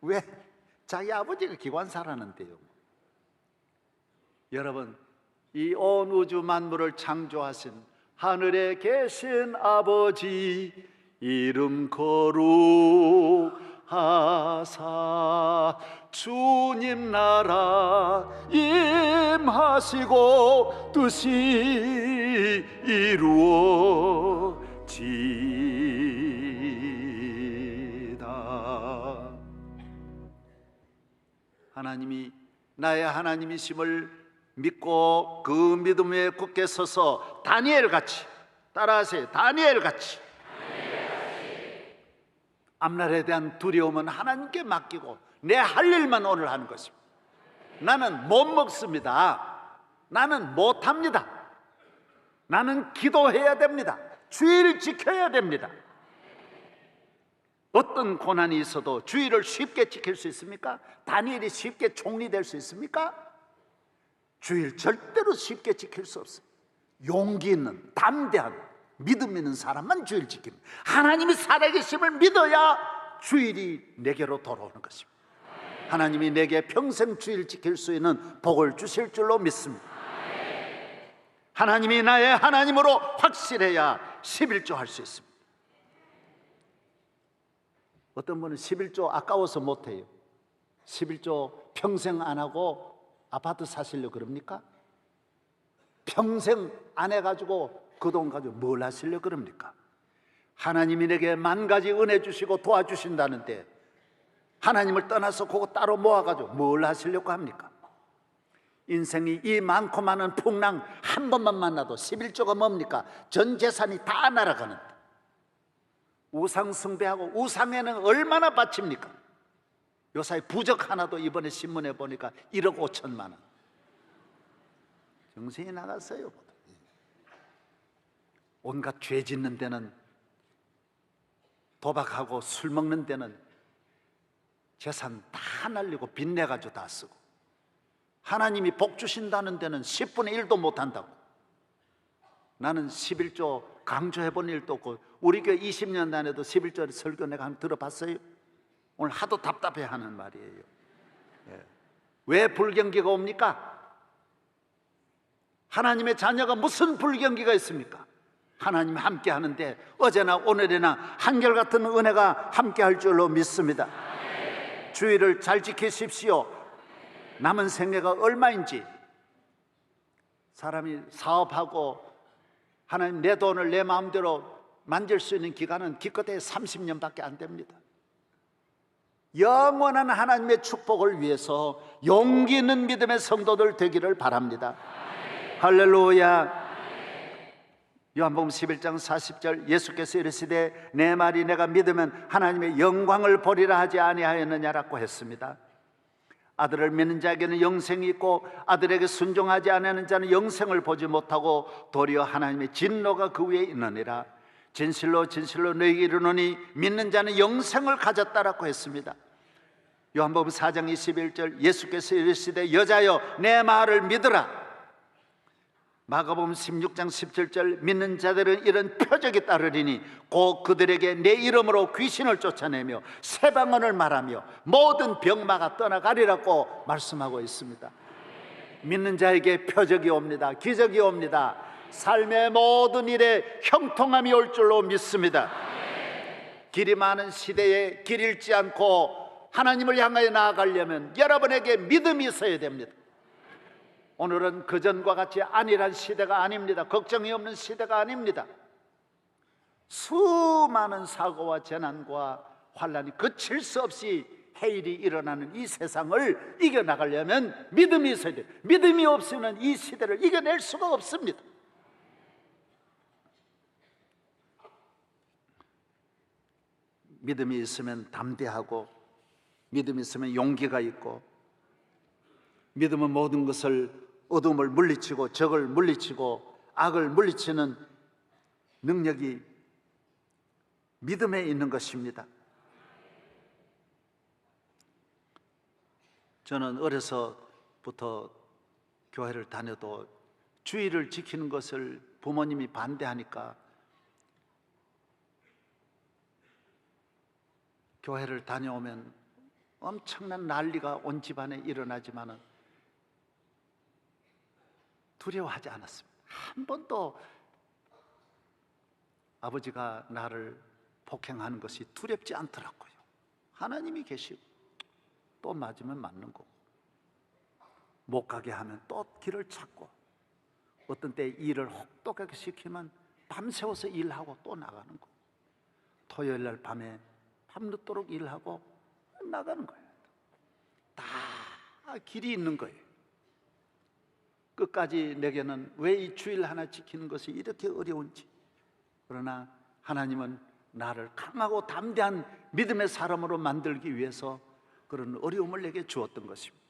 왜? 자기 아버지가 기관사라는데요. 여러분, 이 온 우주 만물을 창조하신 하늘에 계신 아버지 이름 거룩하사 주님 나라 임하시고 뜻이 이루어지다. 하나님이 나의 하나님이심을 믿고 그 믿음 위에 굳게 서서 다니엘같이, 따라하세요, 다니엘같이 앞날에 대한 두려움은 하나님께 맡기고 내 할 일만 오늘 하는 것입니다. 나는 못 먹습니다. 나는 못합니다. 나는 기도해야 됩니다. 주의를 지켜야 됩니다. 어떤 고난이 있어도 주의를 쉽게 지킬 수 있습니까? 다니엘이 쉽게 총리될 수 있습니까? 주의를 절대로 쉽게 지킬 수 없습니다. 용기 있는 담대한 믿음 있는 사람만 주의를 지킵니다. 하나님이 살아계심을 믿어야 주일이 내게로 돌아오는 것입니다. 하나님이 내게 평생 주의를 지킬 수 있는 복을 주실 줄로 믿습니다. 하나님이 나의 하나님으로 확실해야 11조 할 수 있습니다. 어떤 분은 11조 아까워서 못해요. 11조 평생 안 하고 아파트 사시려고 그럽니까? 평생 안 해가지고 그 돈 가지고 뭘 하시려고 그럽니까? 하나님이 내게 10,000가지 은혜 주시고 도와주신다는데 하나님을 떠나서 그거 따로 모아가지고 뭘 하시려고 합니까? 인생이 이 많고 많은 풍랑 한 번만 만나도 11조가 뭡니까? 전 재산이 다 날아가는데 우상 숭배하고 우상에는 얼마나 바칩니까? 요사이 부적 하나도 이번에 신문에 보니까 1억 5천만 원. 정신이 나갔어요. 온갖 죄 짓는 데는, 도박하고 술 먹는 데는 재산 다 날리고 빚내가지고 다 쓰고, 하나님이 복 주신다는 데는 10분의 1도 못한다고. 나는 11조 강조해본 일도 없고 우리 교회 20년 다녀도 11조 설교 내가 한번 들어봤어요? 오늘 하도 답답해 하는 말이에요. 왜 불경기가 옵니까? 하나님의 자녀가 무슨 불경기가 있습니까? 하나님 함께 하는데 어제나 오늘이나 한결같은 은혜가 함께 할 줄로 믿습니다. 주의를 잘 지키십시오. 남은 생애가 얼마인지. 사람이 사업하고 하나님 내 돈을 내 마음대로 만질 수 있는 기간은 기껏해 30년밖에 안 됩니다. 영원한 하나님의 축복을 위해서 용기 있는 믿음의 성도들 되기를 바랍니다. 할렐루야. 요한복음 11장 40절 예수께서 이르시되 내 말이 내가 믿으면 하나님의 영광을 보리라 하지 아니하였느냐라고 했습니다. 아들을 믿는 자에게는 영생이 있고 아들에게 순종하지 않는 자는 영생을 보지 못하고 도리어 하나님의 진노가 그 위에 있느니라. 진실로 진실로 너희에게 이르노니 믿는 자는 영생을 가졌다라고 했습니다. 요한복음 4장 21절 예수께서 이르시되 여자여 내 말을 믿으라. 마가복음 16장 17절 믿는 자들은 이런 표적이 따르리니 곧 그들에게 내 이름으로 귀신을 쫓아내며 새 방언을 말하며 모든 병마가 떠나가리라고 말씀하고 있습니다. 믿는 자에게 표적이 옵니다. 기적이 옵니다. 삶의 모든 일에 형통함이 올 줄로 믿습니다. 길이 많은 시대에 길 잃지 않고 하나님을 향하여 나아가려면 여러분에게 믿음이 있어야 됩니다. 오늘은 그전과 같이 안일한 시대가 아닙니다. 걱정이 없는 시대가 아닙니다. 수많은 사고와 재난과 환난이 그칠 수 없이 해일이 일어나는 이 세상을 이겨나가려면 믿음이 있어야 돼요. 믿음이 없으면 이 시대를 이겨낼 수가 없습니다. 믿음이 있으면 담대하고, 믿음이 있으면 용기가 있고, 믿음은 모든 것을 어둠을 물리치고 적을 물리치고 악을 물리치는 능력이 믿음에 있는 것입니다. 저는 어려서부터 교회를 다녀도 주의를 지키는 것을 부모님이 반대하니까 교회를 다녀오면 엄청난 난리가 온 집안에 일어나지만은 두려워하지 않았습니다. 한 번도 아버지가 나를 폭행하는 것이 두렵지 않더라고요. 하나님이 계시고 또 맞으면 맞는 거고 못 가게 하면 또 길을 찾고 어떤 때 일을 혹독하게 시키면 밤새워서 일하고 또 나가는 거고 토요일 날 밤에 밤늦도록 일하고 나가는 거예요. 다 길이 있는 거예요. 끝까지 내게는 왜 이 주일 하나 지키는 것이 이렇게 어려운지, 그러나 하나님은 나를 강하고 담대한 믿음의 사람으로 만들기 위해서 그런 어려움을 내게 주었던 것입니다.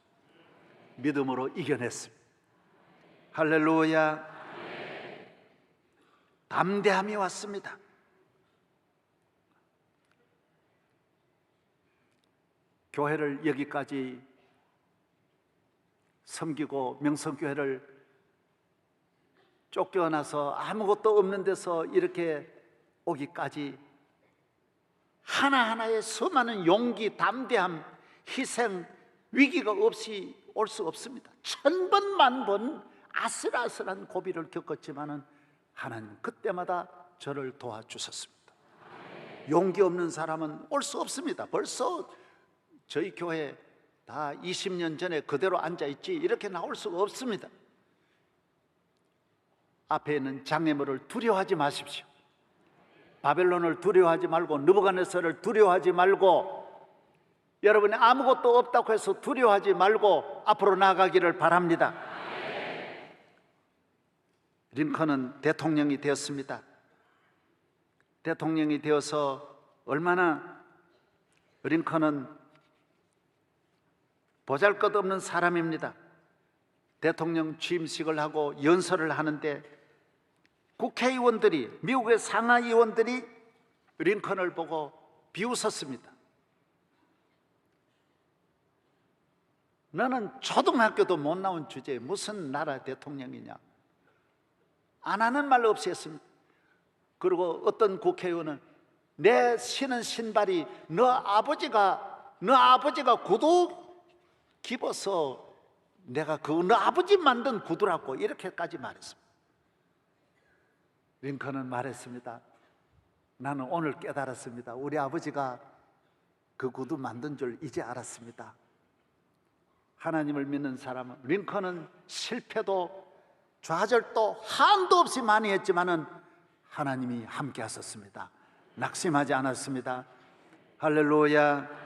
믿음으로 이겨냈습니다. 할렐루야. 담대함이 왔습니다. 교회를 여기까지 섬기고 명성교회를 쫓겨나서 아무것도 없는 데서 이렇게 오기까지 하나하나의 수많은 용기, 담대함, 희생, 위기가 없이 올 수 없습니다. 1000번, 10,000번 아슬아슬한 고비를 겪었지만은 하나님 그때마다 저를 도와주셨습니다. 용기 없는 사람은 올 수 없습니다. 벌써 저희 교회 다 20년 전에 그대로 앉아있지 이렇게 나올 수가 없습니다. 앞에 있는 장애물을 두려워하지 마십시오. 바벨론을 두려워하지 말고 느부갓네살을 두려워하지 말고 여러분이 아무것도 없다고 해서 두려워하지 말고 앞으로 나아가기를 바랍니다. 링컨은 대통령이 되었습니다. 대통령이 되어서 얼마나 링컨은 보잘것없는 사람입니다. 대통령 취임식을 하고 연설을 하는데 국회의원들이, 미국의 상하의원들이 링컨을 보고 비웃었습니다. 너는 초등학교도 못 나온 주제에 무슨 나라 대통령이냐, 안 하는 말 없이 했습니다. 그리고 어떤 국회의원은 내 신은 신발이 너 아버지가 구두 입어서 내가 너 아버지 만든 구두라고 이렇게까지 말했습니다. 링컨은 말했습니다. 나는 오늘 깨달았습니다. 우리 아버지가 그 구두 만든 줄 이제 알았습니다. 하나님을 믿는 사람은, 링컨은 실패도 좌절도 한도 없이 많이 했지만은 하나님이 함께 하셨습니다. 낙심하지 않았습니다. 할렐루야.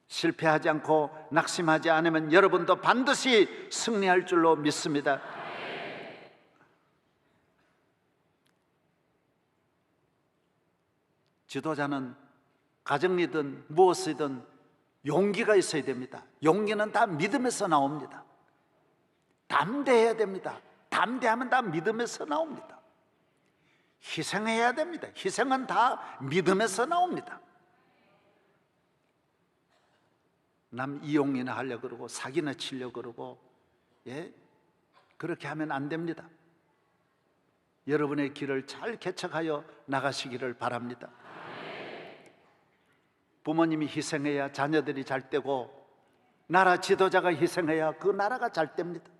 실패하지 않고 낙심하지 않으면 여러분도 반드시 승리할 줄로 믿습니다. 지도자는 가정이든 무엇이든 용기가 있어야 됩니다. 용기는 다 믿음에서 나옵니다. 담대해야 됩니다. 담대하면 다 믿음에서 나옵니다. 희생해야 됩니다. 희생은 다 믿음에서 나옵니다. 남 이용이나 하려고 그러고 사기나 치려고 그러고, 그렇게 하면 안 됩니다. 여러분의 길을 잘 개척하여 나가시기를 바랍니다. 부모님이 희생해야 자녀들이 잘 되고, 나라 지도자가 희생해야 그 나라가 잘 됩니다.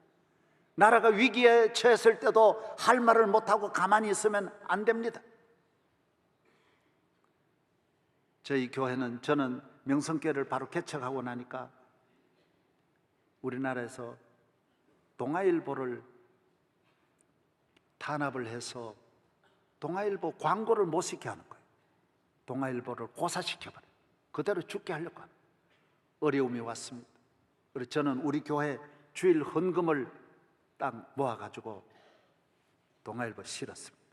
나라가 위기에 처했을 때도 할 말을 못하고 가만히 있으면 안 됩니다. 저희 교회는, 저는 명성교회를 바로 개척하고 나니까 우리나라에서 동아일보를 탄압을 해서 동아일보 광고를 못 시게 하는 거예요. 동아일보를 고사시켜버려요. 그대로 죽게 하려고 하는 어려움이 왔습니다. 그래서 저는 우리 교회 주일 헌금을 딱 모아가지고 동아일보 실었습니다.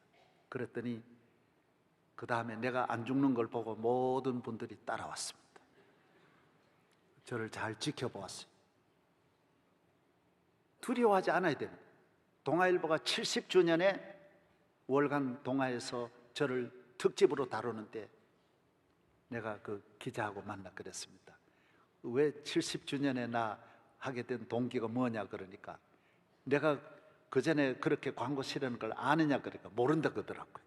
그랬더니 그 다음에 내가 안 죽는 걸 보고 모든 분들이 따라왔습니다. 저를 잘 지켜보았어요. 두려워하지 않아야 됩니다. 동아일보가 70주년에 월간 동아에서 저를 특집으로 다루는데 내가 그 기자하고 만나 그랬습니다. 왜 70주년에 나 하게 된 동기가 뭐냐 그러니까 내가 그 전에 그렇게 광고 실은 걸 아느냐 그러니까 모른다 그러더라고요.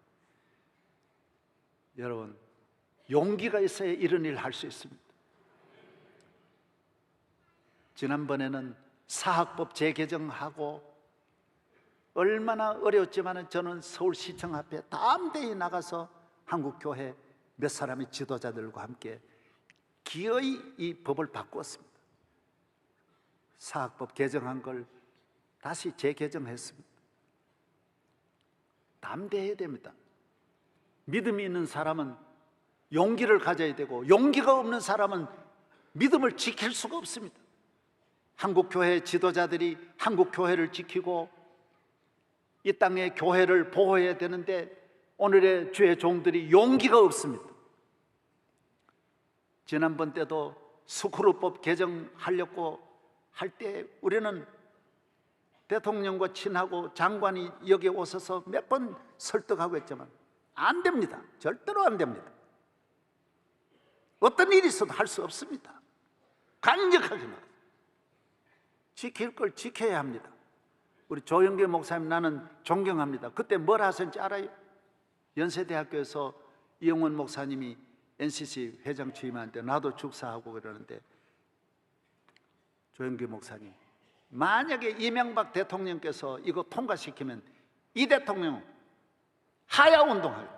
여러분, 용기가 있어야 이런 일을 할 수 있습니다. 지난번에는 사학법 재개정하고 얼마나 어려웠지만 저는 서울시청 앞에 담대히 나가서 한국교회 몇 사람의 지도자들과 함께 기어이 이 법을 바꾸었습니다. 사학법 개정한 걸 다시 재개정했습니다. 담대해야 됩니다. 믿음이 있는 사람은 용기를 가져야 되고, 용기가 없는 사람은 믿음을 지킬 수가 없습니다. 한국교회 지도자들이 한국교회를 지키고 이 땅의 교회를 보호해야 되는데 오늘의 주의 종들이 용기가 없습니다. 지난번 때도 스크루법 개정하려고 할 때 우리는 대통령과 친하고 장관이 여기에 오셔서 몇 번 설득하고 했지만 안 됩니다. 절대로 안 됩니다. 어떤 일이 있어도 할 수 없습니다. 강력하게 말해요. 지킬 걸 지켜야 합니다. 우리 조영계 목사님 나는 존경합니다. 그때 뭘 하셨는지 알아요? 연세대학교에서 이영원 목사님이 NCC 회장 취임하는데 나도 축사하고 그러는데 조영계 목사님, 만약에 이명박 대통령께서 이거 통과시키면 이 대통령 하야 운동할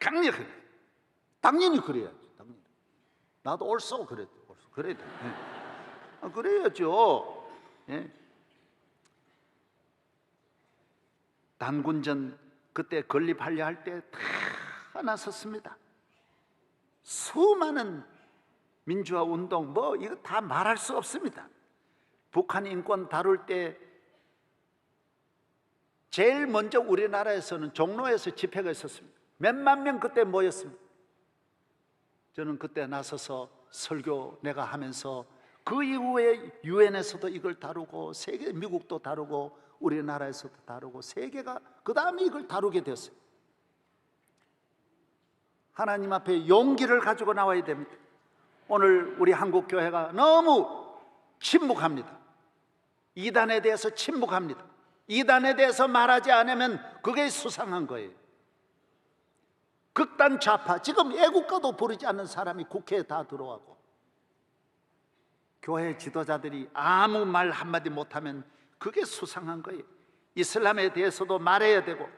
강력하게 당연히 그래야지. 당연히. 나도 옳소 그래야 돼. 그래야 돼. 그래야죠. 단군전 그때 건립하려 할 때 다 나섰습니다. 수많은 민주화 운동 뭐 이거 다 말할 수 없습니다. 북한 인권 다룰 때 제일 먼저 우리나라에서는 종로에서 집회가 있었습니다. 몇만 명 그때 모였습니다. 저는 그때 나서서 설교 내가 하면서 그 이후에 유엔에서도 이걸 다루고 세계 미국도 다루고 우리나라에서도 다루고 세계가 그 다음에 이걸 다루게 되었어요. 하나님 앞에 용기를 가지고 나와야 됩니다. 오늘 우리 한국교회가 너무 침묵합니다. 이단에 대해서 침묵합니다. 이단에 대해서 말하지 않으면 그게 수상한 거예요. 극단 좌파, 지금 애국가도 부르지 않는 사람이 국회에 다 들어가고 교회 지도자들이 아무 말 한마디 못하면 그게 수상한 거예요. 이슬람에 대해서도 말해야 되고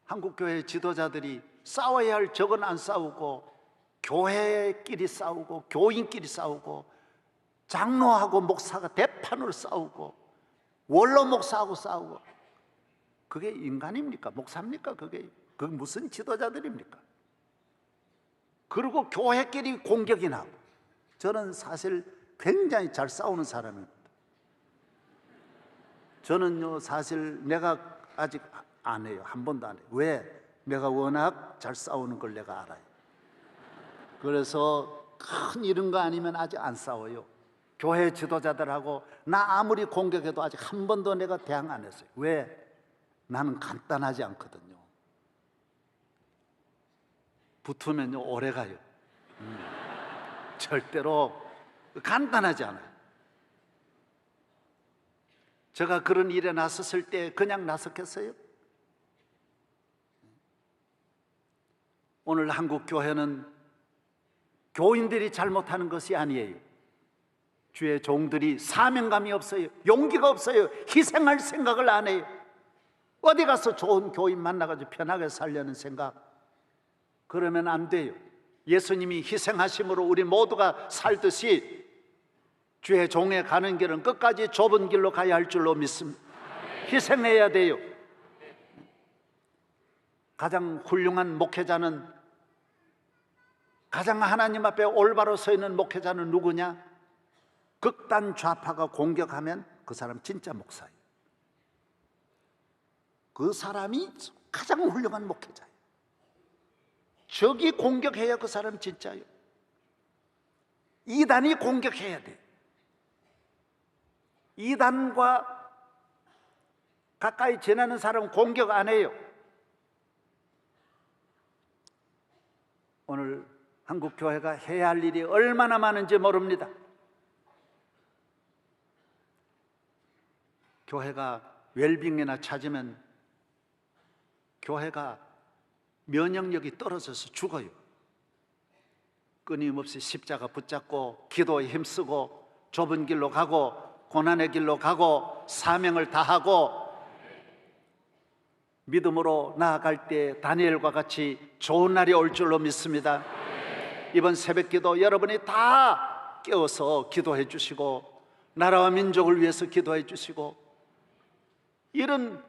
한국교회 지도자들이 싸워야 할 적은 안 싸우고 교회끼리 싸우고 교인끼리 싸우고 장로하고 목사가 대판으로 싸우고 원로 목사하고 싸우고 그게 인간입니까? 목사입니까? 그게 무슨 지도자들입니까? 그리고 교회끼리 공격이 나고 저는 사실 굉장히 잘 싸우는 사람입니다. 저는요 사실 내가 아직 안 해요. 한 번도 안 해요. 왜? 내가 워낙 잘 싸우는 걸 내가 알아요. 그래서 큰 이런 거 아니면 아직 안 싸워요. 교회 지도자들하고 나 아무리 공격해도 아직 한 번도 내가 대항 안 했어요. 왜? 나는 간단하지 않거든요. 붙으면요 오래 가요. 절대로 간단하지 않아요. 제가 그런 일에 나섰을 때 그냥 나섰겠어요? 오늘 한국 교회는 교인들이 잘못하는 것이 아니에요. 주의 종들이 사명감이 없어요. 용기가 없어요. 희생할 생각을 안 해요. 어디 가서 좋은 교인 만나가지고 편하게 살려는 생각, 그러면 안 돼요. 예수님이 희생하심으로 우리 모두가 살듯이 주의 종에 가는 길은 끝까지 좁은 길로 가야 할 줄로 믿습니다. 희생해야 돼요. 가장 훌륭한 목회자는, 가장 하나님 앞에 올바로 서 있는 목회자는 누구냐? 극단 좌파가 공격하면 그 사람 진짜 목사예요. 그 사람이 가장 훌륭한 목회자예요. 적이 공격해야 그 사람 진짜예요. 이단이 공격해야 돼. 이단과 가까이 지나는 사람은 공격 안 해요. 오늘 한국 교회가 해야 할 일이 얼마나 많은지 모릅니다. 교회가 웰빙이나 찾으면 교회가 면역력이 떨어져서 죽어요. 끊임없이 십자가 붙잡고 기도에 힘쓰고 좁은 길로 가고 고난의 길로 가고 사명을 다하고 믿음으로 나아갈 때 다니엘과 같이 좋은 날이 올 줄로 믿습니다. 이번 새벽기도 여러분이 다 깨워서 기도해 주시고 나라와 민족을 위해서 기도해 주시고, 이런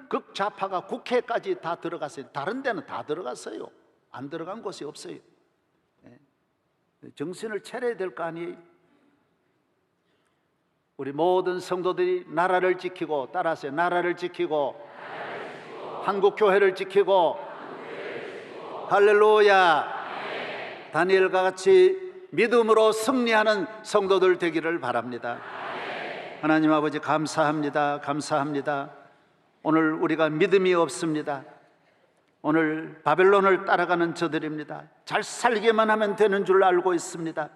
극좌파가 국회까지 다 들어갔어요. 다른 데는 다 들어갔어요. 안 들어간 곳이 없어요. 정신을 차려야 될 거 아니에요. 우리 모든 성도들이 나라를 지키고, 따라서 나라를 지키고 한국 교회를 지키고 할렐루야, 다니엘과 같이 믿음으로 승리하는 성도들 되기를 바랍니다. 하나님 아버지 감사합니다. 감사합니다. 오늘 우리가 믿음이 없습니다. 오늘 바벨론을 따라가는 저들입니다. 잘 살기만 하면 되는 줄 알고 있습니다.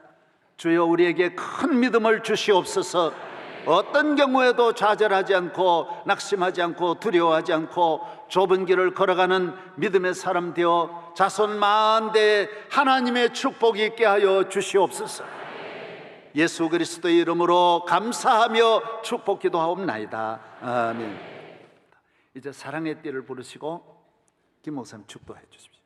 주여 우리에게 큰 믿음을 주시옵소서. 어떤 경우에도 좌절하지 않고 낙심하지 않고 두려워하지 않고 좁은 길을 걸어가는 믿음의 사람 되어 자손 만대에 하나님의 축복이 있게 하여 주시옵소서. 예수 그리스도의 이름으로 감사하며 축복 기도하옵나이다. 아멘. 이제 사랑의 띠를 부르시고 김 목사님 축도해 주십시오.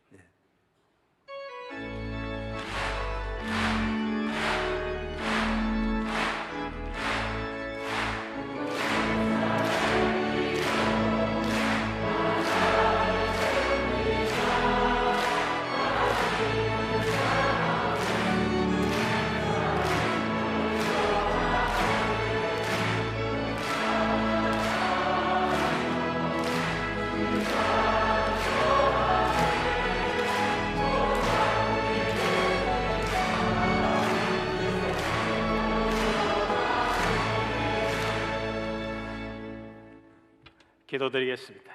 기도드리겠습니다.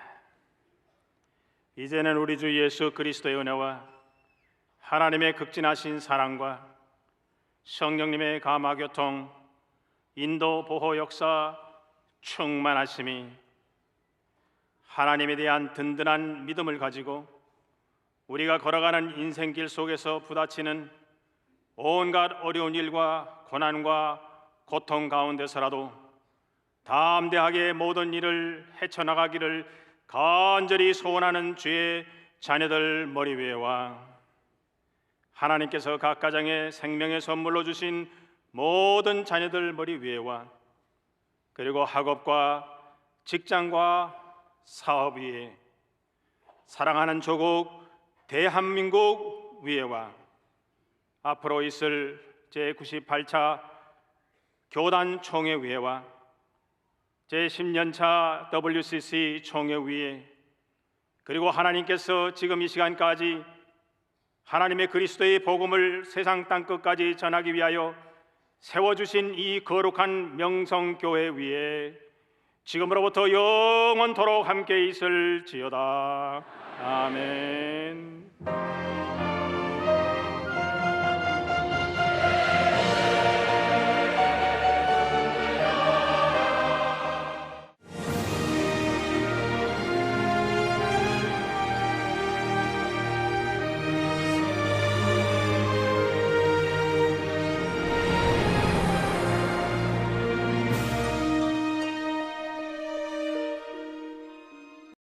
이제는 우리 주 예수 그리스도의 은혜와 하나님의 극진하신 사랑과 성령님의 감화교통, 인도 보호 역사, 충만하심이 하나님에 대한 든든한 믿음을 가지고 우리가 걸어가는 인생길 속에서 부딪히는 온갖 어려운 일과 고난과 고통 가운데서라도 담대하게 모든 일을 헤쳐나가기를 간절히 소원하는 주의 자녀들 머리 위에와 하나님께서 각 가정에 생명의 선물로 주신 모든 자녀들 머리 위에와 그리고 학업과 직장과 사업 위에 사랑하는 조국 대한민국 위에와 앞으로 있을 제98차 교단 총회 위에와 제10년차 WCC 총회위에 그리고 하나님께서 지금 이 시간까지 하나님의 그리스도의 복음을 세상 땅끝까지 전하기 위하여 세워주신 이 거룩한 명성교회 위에 지금으로부터 영원토록 함께 있을지어다. 아멘.